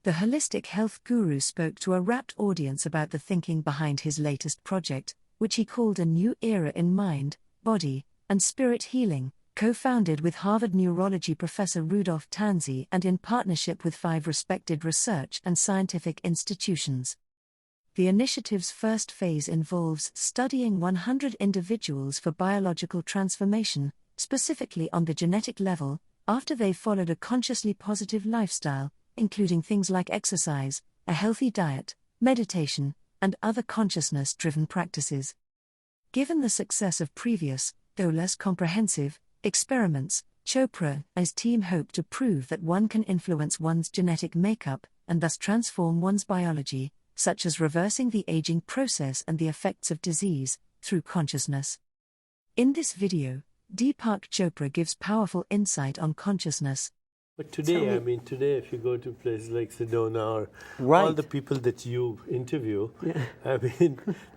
The holistic health guru spoke to a rapt audience about the thinking behind his latest project, which he called A New Era in Mind, Body, and Spirit Healing, co-founded with Harvard neurology professor Rudolph Tanzi and in partnership with 5 respected research and scientific institutions. The initiative's first phase involves studying 100 individuals for biological transformation, specifically on the genetic level, after they've followed a consciously positive lifestyle, including things like exercise, a healthy diet, meditation, and other consciousness-driven practices. Given the success of previous, though less comprehensive, experiments, Chopra and his team hope to prove that one can influence one's genetic makeup and thus transform one's biology, such as reversing the aging process and the effects of disease, through consciousness. In this video, Deepak Chopra gives powerful insight on consciousness. But today, today if you go to places like Sedona or all the people that you interview,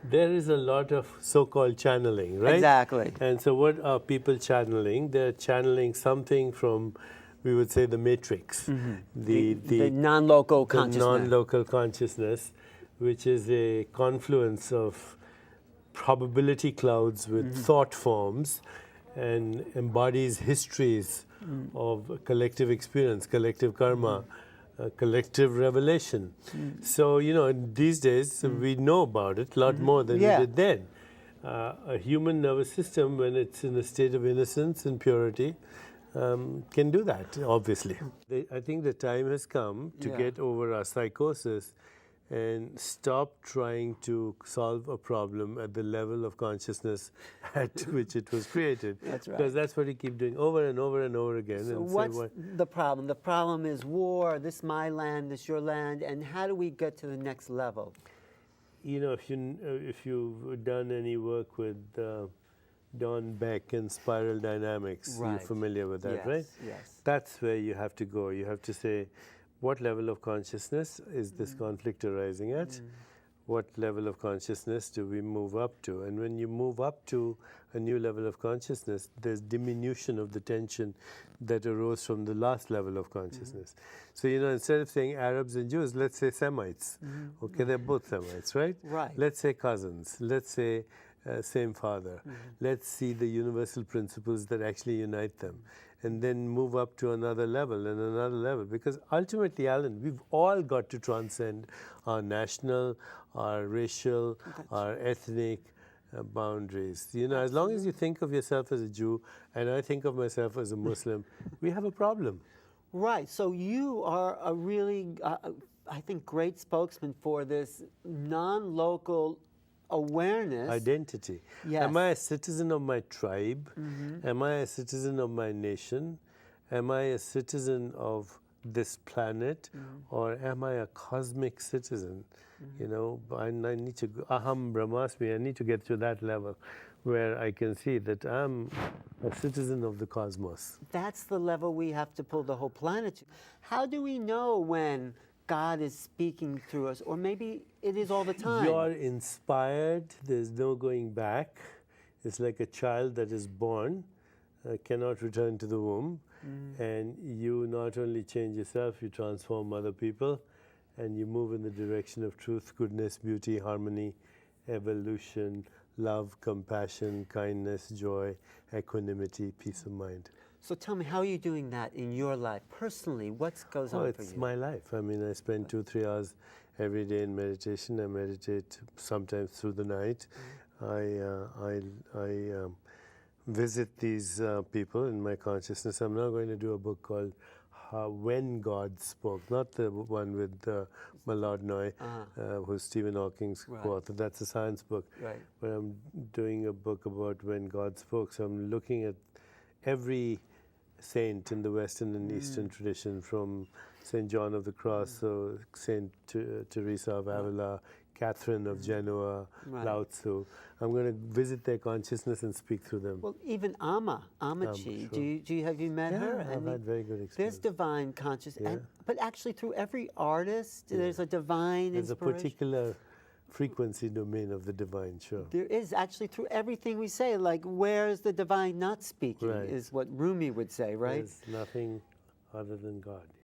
there is a lot of so-called channeling, right? Exactly. And so what are people channeling? They're channeling something from, we would say, the matrix. The non-local consciousness. Non-local consciousness, which is a confluence of probability clouds with thought forms and embodies histories of collective experience, collective karma, collective revelation. So, these days we know about it a lot more than we did then. A human nervous system, when it's in a state of innocence and purity, can do that, obviously. I think the time has come to get over our psychosis and stop trying to solve a problem at the level of consciousness at which it was created. That's right. Because that's what you keep doing over and over and over again. So and what's the problem? The problem is war, this my land, this your land, and how do we get to the next level? If you've done any work with Don Beck and spiral dynamics, you're familiar with that, right? Yes. That's where you have to go. You have to say, what level of consciousness is this conflict arising at? What level of consciousness do we move up to? And when you move up to a new level of consciousness, there's diminution of the tension that arose from the last level of consciousness. So, instead of saying Arabs and Jews, let's say Semites. Okay, they're both Semites, right? Right. Let's say cousins. Let's say same father. Let's see the universal principles that actually unite them. And then move up to another level and another level. Because ultimately, Alan, we've all got to transcend our national, our racial, our ethnic boundaries. As long as you think of yourself as a Jew and I think of myself as a Muslim, we have a problem. Right. So you are a really, I think, great spokesman for this non-local awareness. Identity. Yes. Am I a citizen of my tribe? Am I a citizen of my nation? Am I a citizen of this planet? Or am I a cosmic citizen? I need to, aham brahmasmi, I need to get to that level where I can see that I'm a citizen of the cosmos. That's the level we have to pull the whole planet to. How do we know when God is speaking through us, or maybe it is all the time? You're inspired, there's no going back. It's like a child that is born, cannot return to the womb, and you not only change yourself, you transform other people, and you move in the direction of truth, goodness, beauty, harmony, evolution, love, compassion, kindness, joy, equanimity, peace of mind. So tell me, how are you doing that in your life? Personally, what goes on for you? It's my life. I spend 2-3 hours every day in meditation. I meditate sometimes through the night. I visit these people in my consciousness. I'm now going to do a book called When God Spoke, not the one with Malad Noy, who's Stephen Hawking's co-author. That's a science book. Right. But I'm doing a book about when God spoke. So I'm looking at every saint in the Western and Eastern tradition, from St. John of the Cross, so St. Teresa of Avila, Catherine of Genoa, Lao Tzu. I'm going to visit their consciousness and speak through them. Well, even Amachi, sure. Have you met her? I've had very good experience. There's divine consciousness, but actually through every artist, there's a divine There's inspiration. a particular frequency domain of the divine, sure. There is actually through everything we say, like where's the divine not speaking, is what Rumi would say, right? There's nothing other than God.